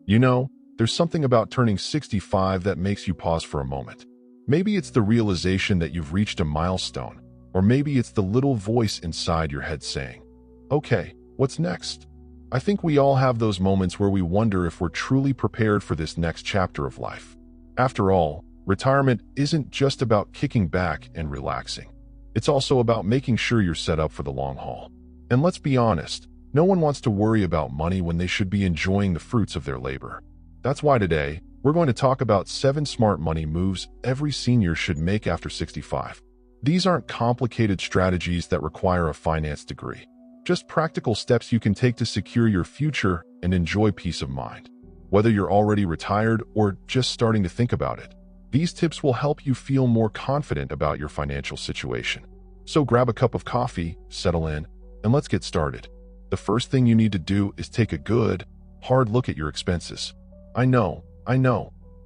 You know, there's something about turning 65 that makes you pause for a moment. Maybe it's the realization that you've reached a milestone, or maybe it's the little voice inside your head saying, "Okay, what's next?" I think we all have those moments where we wonder if we're truly prepared for this next chapter of life. After all, retirement isn't just about kicking back and relaxing. It's also about making sure you're set up for the long haul. And let's be honest, no one wants to worry about money when they should be enjoying the fruits of their labor. That's why today, we're going to talk about 7 smart money moves every senior should make after 65. These aren't complicated strategies that require a finance degree. Just practical steps you can take to secure your future and enjoy peace of mind. Whether you're already retired or just starting to think about it, these tips will help you feel more confident about your financial situation. So grab a cup of coffee, settle in, and let's get started. The first thing you need to do is take a good, hard look at your expenses. I know,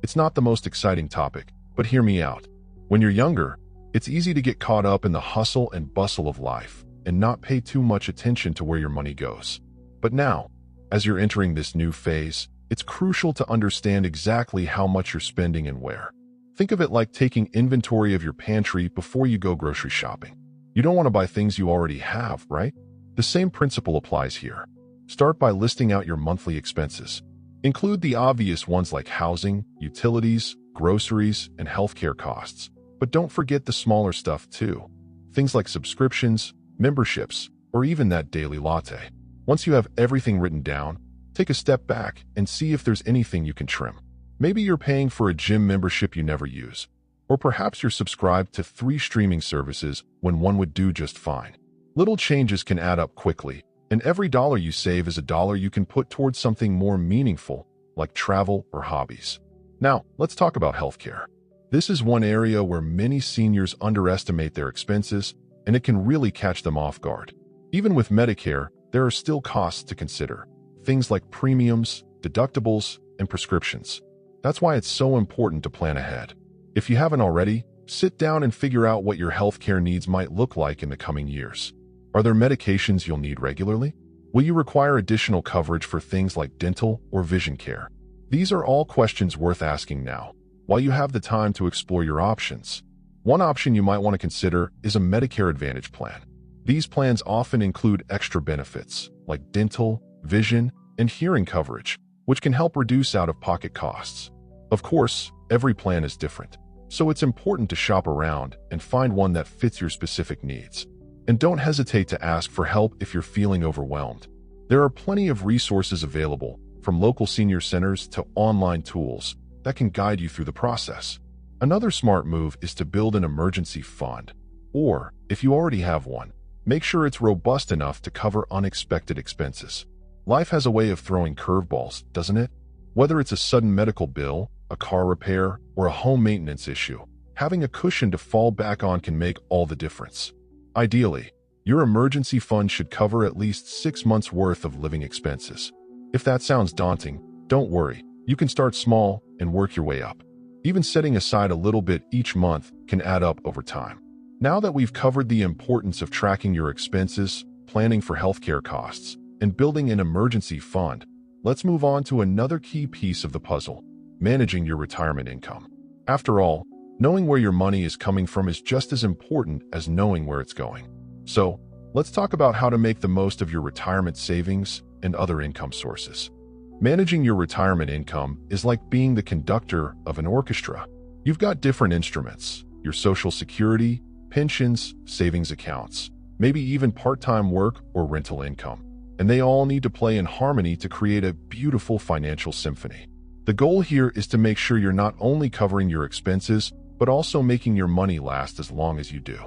it's not the most exciting topic, but hear me out. When you're younger, it's easy to get caught up in the hustle and bustle of life and not pay too much attention to where your money goes. But now, as you're entering this new phase, it's crucial to understand exactly how much you're spending and where. Think of it like taking inventory of your pantry before you go grocery shopping. You don't want to buy things you already have, right? The same principle applies here. Start by listing out your monthly expenses. Include the obvious ones like housing, utilities, groceries, and healthcare costs. But don't forget the smaller stuff too. Things like subscriptions, memberships, or even that daily latte. Once you have everything written down, take a step back and see if there's anything you can trim. Maybe you're paying for a gym membership you never use, or perhaps you're subscribed to 3 streaming services when one would do just fine. Little changes can add up quickly, and every dollar you save is a dollar you can put towards something more meaningful, like travel or hobbies. Now, let's talk about healthcare. This is one area where many seniors underestimate their expenses, and it can really catch them off guard. Even with Medicare, there are still costs to consider. Things like premiums, deductibles, and prescriptions. That's why it's so important to plan ahead. If you haven't already, sit down and figure out what your healthcare needs might look like in the coming years. Are there medications you'll need regularly? Will you require additional coverage for things like dental or vision care? These are all questions worth asking now, while you have the time to explore your options. One option you might want to consider is a Medicare Advantage plan. These plans often include extra benefits, like dental, vision, and hearing coverage, which can help reduce out-of-pocket costs. Of course, every plan is different, so it's important to shop around and find one that fits your specific needs. And don't hesitate to ask for help if you're feeling overwhelmed. There are plenty of resources available, from local senior centers to online tools, that can guide you through the process. Another smart move is to build an emergency fund, or, if you already have one, make sure it's robust enough to cover unexpected expenses. Life has a way of throwing curveballs, doesn't it? Whether it's a sudden medical bill, a car repair, or a home maintenance issue, having a cushion to fall back on can make all the difference. Ideally, your emergency fund should cover at least 6 months' worth of living expenses. If that sounds daunting, don't worry. You can start small and work your way up. Even setting aside a little bit each month can add up over time. Now that we've covered the importance of tracking your expenses, planning for healthcare costs, and building an emergency fund, let's move on to another key piece of the puzzle: managing your retirement income. After all, knowing where your money is coming from is just as important as knowing where it's going. So, let's talk about how to make the most of your retirement savings and other income sources. Managing your retirement income is like being the conductor of an orchestra. You've got different instruments: your Social Security, pensions, savings accounts, maybe even part-time work or rental income. And they all need to play in harmony to create a beautiful financial symphony. The goal here is to make sure you're not only covering your expenses, but also making your money last as long as you do.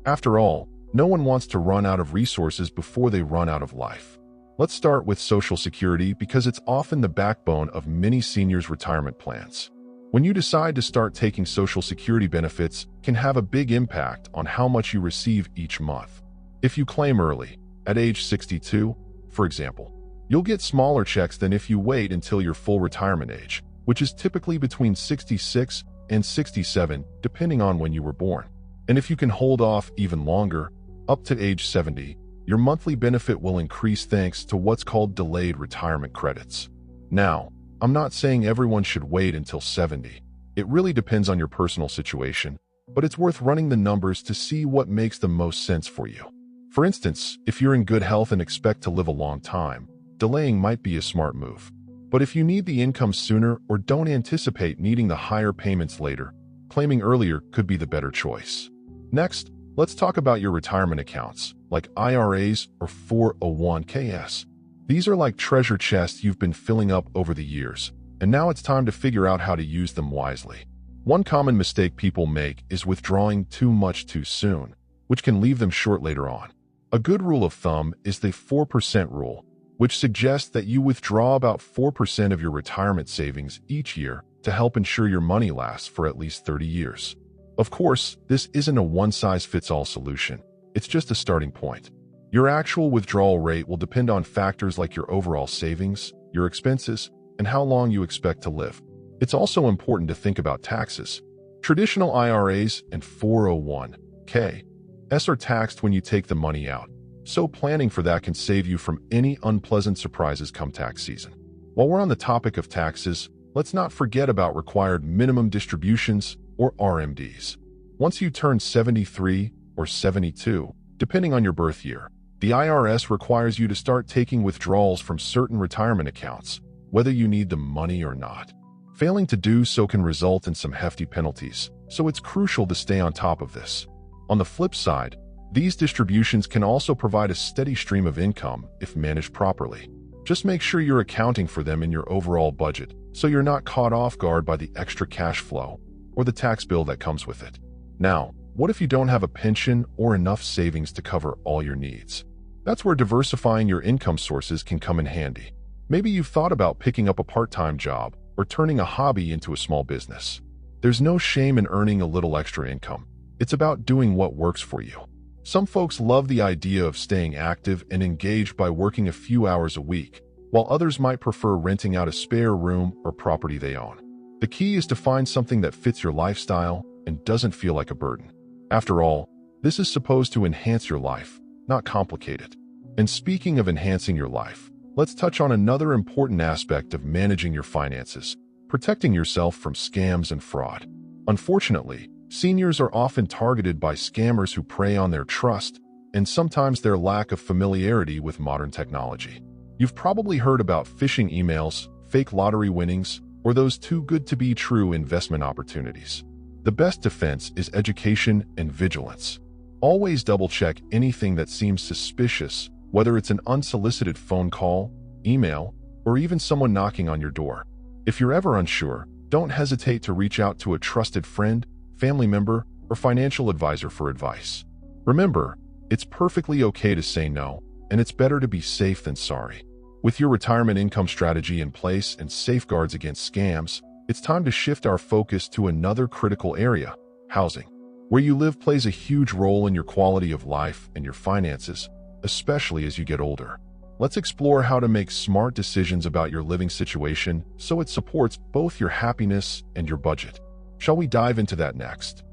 After all, no one wants to run out of resources before they run out of life. Let's start with Social Security because it's often the backbone of many seniors' retirement plans. When you decide to start taking Social Security benefits, can have a big impact on how much you receive each month. If you claim early, at age 62, for example, you'll get smaller checks than if you wait until your full retirement age, which is typically between 66 and 67, depending on when you were born. And if you can hold off even longer, up to age 70, your monthly benefit will increase thanks to what's called delayed retirement credits. Now, I'm not saying everyone should wait until 70. It really depends on your personal situation, but it's worth running the numbers to see what makes the most sense for you. For instance, if you're in good health and expect to live a long time, delaying might be a smart move. But if you need the income sooner or don't anticipate needing the higher payments later, claiming earlier could be the better choice. Next, let's talk about your retirement accounts, like IRAs or 401ks. These are like treasure chests you've been filling up over the years, and now it's time to figure out how to use them wisely. One common mistake people make is withdrawing too much too soon, which can leave them short later on. A good rule of thumb is the 4% rule, which suggests that you withdraw about 4% of your retirement savings each year to help ensure your money lasts for at least 30 years. Of course, this isn't a one-size-fits-all solution. It's just a starting point. Your actual withdrawal rate will depend on factors like your overall savings, your expenses, and how long you expect to live. It's also important to think about taxes. Traditional IRAs and 401ks are taxed when you take the money out, so planning for that can save you from any unpleasant surprises come tax season. While we're on the topic of taxes, let's not forget about required minimum distributions, or RMDs. Once you turn 73 or 72, depending on your birth year, the IRS requires you to start taking withdrawals from certain retirement accounts, whether you need the money or not. Failing to do so can result in some hefty penalties, so it's crucial to stay on top of this. On the flip side, these distributions can also provide a steady stream of income if managed properly. Just make sure you're accounting for them in your overall budget, so you're not caught off guard by the extra cash flow or the tax bill that comes with it. Now, what if you don't have a pension or enough savings to cover all your needs? That's where diversifying your income sources can come in handy. Maybe you've thought about picking up a part-time job or turning a hobby into a small business. There's no shame in earning a little extra income. It's about doing what works for you. Some folks love the idea of staying active and engaged by working a few hours a week, while others might prefer renting out a spare room or property they own. The key is to find something that fits your lifestyle and doesn't feel like a burden. After all, this is supposed to enhance your life, not complicate it. And speaking of enhancing your life, let's touch on another important aspect of managing your finances, protecting yourself from scams and fraud. Unfortunately, seniors are often targeted by scammers who prey on their trust and sometimes their lack of familiarity with modern technology. You've probably heard about phishing emails, fake lottery winnings, or those too-good-to-be-true investment opportunities. The best defense is education and vigilance. Always double-check anything that seems suspicious, whether it's an unsolicited phone call, email, or even someone knocking on your door. If you're ever unsure, don't hesitate to reach out to a trusted friend, family member, or financial advisor for advice. Remember, it's perfectly okay to say no, and it's better to be safe than sorry. With your retirement income strategy in place and safeguards against scams, it's time to shift our focus to another critical area, housing. Where you live plays a huge role in your quality of life and your finances, especially as you get older. Let's explore how to make smart decisions about your living situation so it supports both your happiness and your budget. Shall we dive into that next?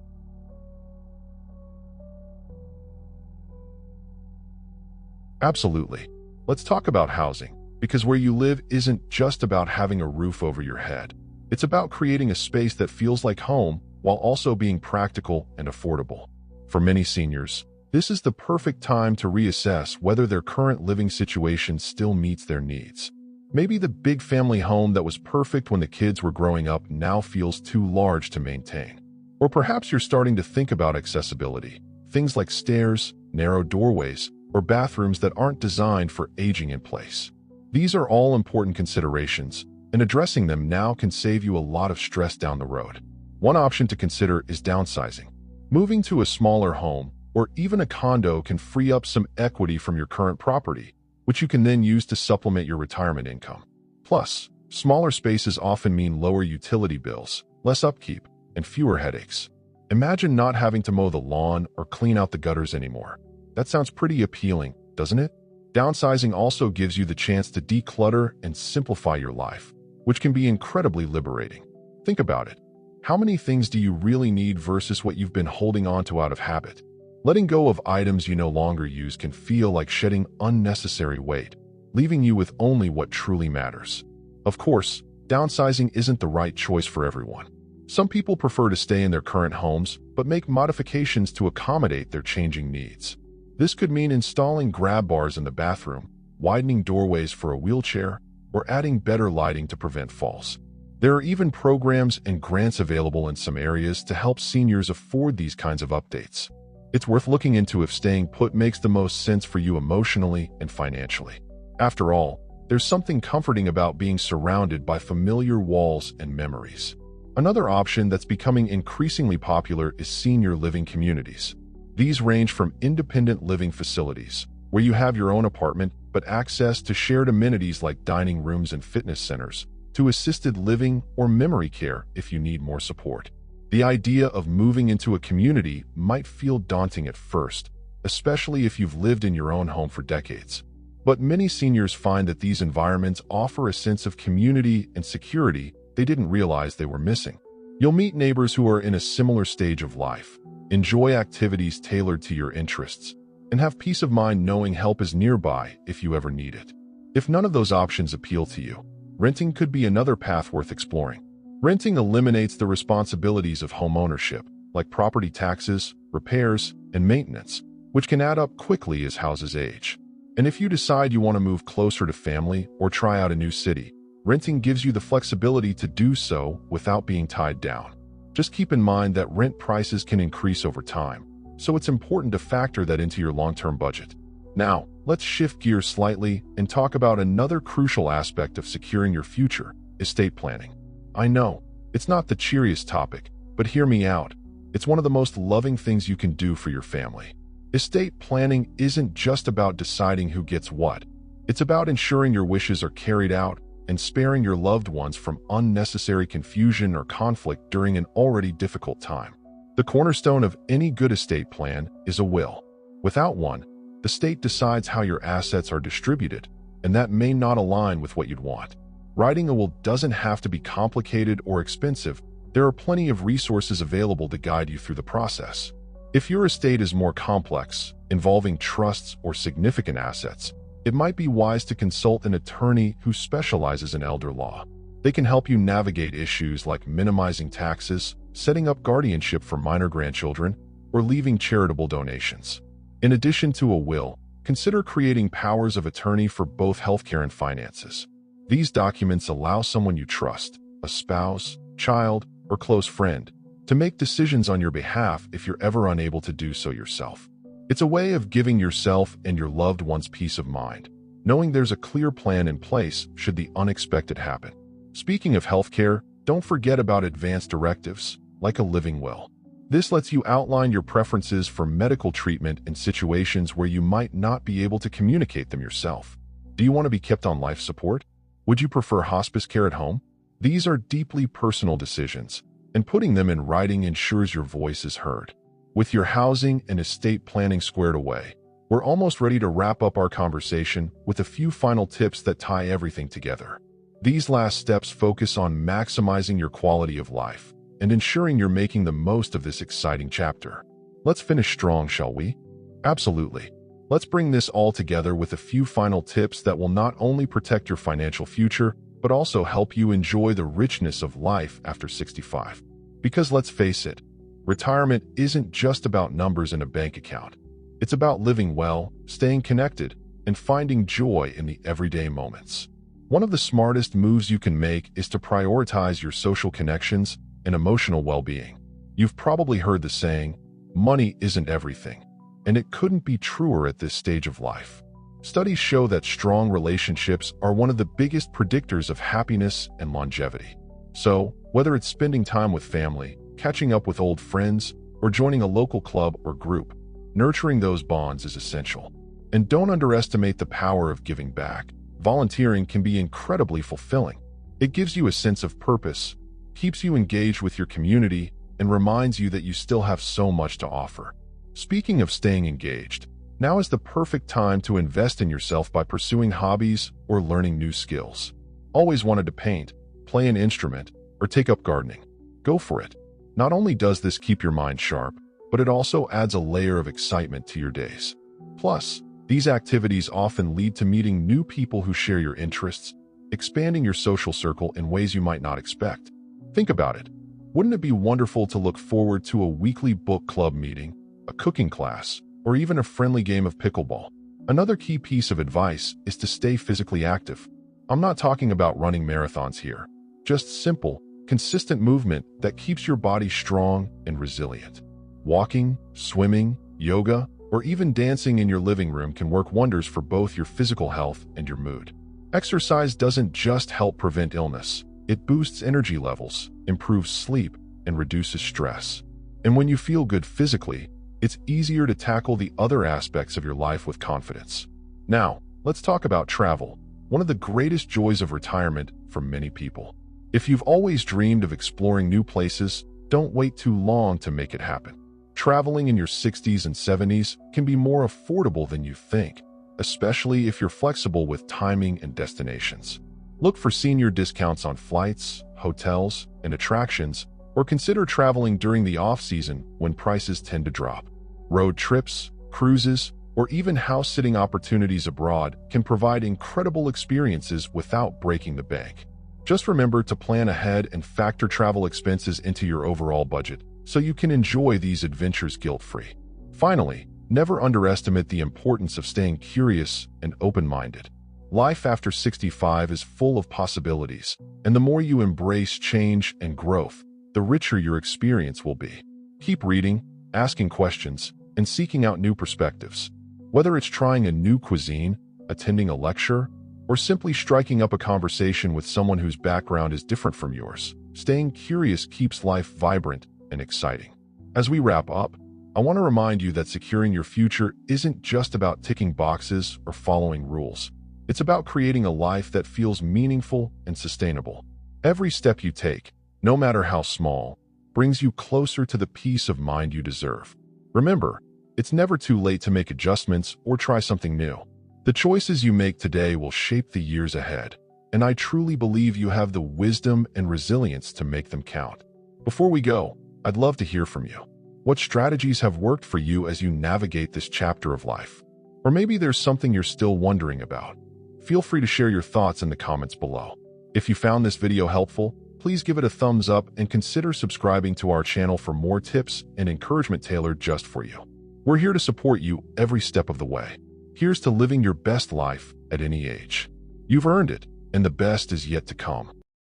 Absolutely. Let's talk about housing, because where you live isn't just about having a roof over your head. It's about creating a space that feels like home while also being practical and affordable. For many seniors, this is the perfect time to reassess whether their current living situation still meets their needs. Maybe the big family home that was perfect when the kids were growing up now feels too large to maintain. Or perhaps you're starting to think about accessibility, things like stairs, narrow doorways, or bathrooms that aren't designed for aging in place. These are all important considerations, and addressing them now can save you a lot of stress down the road. One option to consider is downsizing. Moving to a smaller home or even a condo can free up some equity from your current property, which you can then use to supplement your retirement income. Plus, smaller spaces often mean lower utility bills, less upkeep, and fewer headaches. Imagine not having to mow the lawn or clean out the gutters anymore. That sounds pretty appealing, doesn't it? Downsizing also gives you the chance to declutter and simplify your life, which can be incredibly liberating. Think about it. How many things do you really need versus what you've been holding on to out of habit? Letting go of items you no longer use can feel like shedding unnecessary weight, leaving you with only what truly matters. Of course, downsizing isn't the right choice for everyone. Some people prefer to stay in their current homes, but make modifications to accommodate their changing needs. This could mean installing grab bars in the bathroom, widening doorways for a wheelchair, or adding better lighting to prevent falls. There are even programs and grants available in some areas to help seniors afford these kinds of updates. It's worth looking into if staying put makes the most sense for you emotionally and financially. After all, there's something comforting about being surrounded by familiar walls and memories. Another option that's becoming increasingly popular is senior living communities. These range from independent living facilities, where you have your own apartment but access to shared amenities like dining rooms and fitness centers, to assisted living or memory care if you need more support. The idea of moving into a community might feel daunting at first, especially if you've lived in your own home for decades. But many seniors find that these environments offer a sense of community and security they didn't realize they were missing. You'll meet neighbors who are in a similar stage of life, enjoy activities tailored to your interests, and have peace of mind knowing help is nearby if you ever need it. If none of those options appeal to you, renting could be another path worth exploring. Renting eliminates the responsibilities of homeownership, like property taxes, repairs, and maintenance, which can add up quickly as houses age. And if you decide you want to move closer to family or try out a new city, renting gives you the flexibility to do so without being tied down. Just keep in mind that rent prices can increase over time, so it's important to factor that into your long-term budget. Now, let's shift gears slightly and talk about another crucial aspect of securing your future: estate planning. I know, it's not the cheeriest topic, but hear me out. It's one of the most loving things you can do for your family. Estate planning isn't just about deciding who gets what. It's about ensuring your wishes are carried out and sparing your loved ones from unnecessary confusion or conflict during an already difficult time. The cornerstone of any good estate plan is a will. Without one, the state decides how your assets are distributed, and that may not align with what you'd want. Writing a will doesn't have to be complicated or expensive. There are plenty of resources available to guide you through the process. If your estate is more complex, involving trusts or significant assets, it might be wise to consult an attorney who specializes in elder law. They can help you navigate issues like minimizing taxes, setting up guardianship for minor grandchildren, or leaving charitable donations. In addition to a will, consider creating powers of attorney for both healthcare and finances. These documents allow someone you trust, a spouse, child, or close friend, to make decisions on your behalf if you're ever unable to do so yourself. It's a way of giving yourself and your loved ones peace of mind, knowing there's a clear plan in place should the unexpected happen. Speaking of healthcare, don't forget about advanced directives, like a living will. This lets you outline your preferences for medical treatment in situations where you might not be able to communicate them yourself. Do you want to be kept on life support? Would you prefer hospice care at home? These are deeply personal decisions, and putting them in writing ensures your voice is heard. With your housing and estate planning squared away, we're almost ready to wrap up our conversation with a few final tips that tie everything together. These last steps focus on maximizing your quality of life and ensuring you're making the most of this exciting chapter. Let's finish strong, shall we? Absolutely. Let's bring this all together with a few final tips that will not only protect your financial future, but also help you enjoy the richness of life after 65. Because let's face it, retirement isn't just about numbers in a bank account. It's about living well, staying connected, and finding joy in the everyday moments. One of the smartest moves you can make is to prioritize your social connections and emotional well-being. You've probably heard the saying, money isn't everything, and it couldn't be truer at this stage of life. Studies show that strong relationships are one of the biggest predictors of happiness and longevity. So, whether it's spending time with family, catching up with old friends, or joining a local club or group, nurturing those bonds is essential. And don't underestimate the power of giving back. Volunteering can be incredibly fulfilling. It gives you a sense of purpose, keeps you engaged with your community, and reminds you that you still have so much to offer. Speaking of staying engaged, now is the perfect time to invest in yourself by pursuing hobbies or learning new skills. Always wanted to paint, play an instrument, or take up gardening? Go for it. Not only does this keep your mind sharp, but it also adds a layer of excitement to your days. Plus, these activities often lead to meeting new people who share your interests, expanding your social circle in ways you might not expect. Think about it. Wouldn't it be wonderful to look forward to a weekly book club meeting, a cooking class, or even a friendly game of pickleball? Another key piece of advice is to stay physically active. I'm not talking about running marathons here, just simple, consistent movement that keeps your body strong and resilient. Walking, swimming, yoga, or even dancing in your living room can work wonders for both your physical health and your mood. Exercise doesn't just help prevent illness. It boosts energy levels, improves sleep, and reduces stress. And when you feel good physically, it's easier to tackle the other aspects of your life with confidence. Now, let's talk about travel, one of the greatest joys of retirement for many people. If you've always dreamed of exploring new places, don't wait too long to make it happen. Traveling in your 60s and 70s can be more affordable than you think, especially if you're flexible with timing and destinations. Look for senior discounts on flights, hotels, and attractions, or consider traveling during the off-season when prices tend to drop. Road trips, cruises, or even house-sitting opportunities abroad can provide incredible experiences without breaking the bank. Just remember to plan ahead and factor travel expenses into your overall budget so you can enjoy these adventures guilt-free. Finally, never underestimate the importance of staying curious and open-minded. Life after 65 is full of possibilities, and the more you embrace change and growth, the richer your experience will be. Keep reading, asking questions, and seeking out new perspectives. Whether it's trying a new cuisine, attending a lecture, or simply striking up a conversation with someone whose background is different from yours, staying curious keeps life vibrant and exciting. As we wrap up, I want to remind you that securing your future isn't just about ticking boxes or following rules. It's about creating a life that feels meaningful and sustainable. Every step you take, no matter how small, brings you closer to the peace of mind you deserve. Remember, it's never too late to make adjustments or try something new. The choices you make today will shape the years ahead, and I truly believe you have the wisdom and resilience to make them count. Before we go, I'd love to hear from you. What strategies have worked for you as you navigate this chapter of life? Or maybe there's something you're still wondering about. Feel free to share your thoughts in the comments below. If you found this video helpful, please give it a thumbs up and consider subscribing to our channel for more tips and encouragement tailored just for you. We're here to support you every step of the way. Here's to living your best life at any age. You've earned it, and the best is yet to come.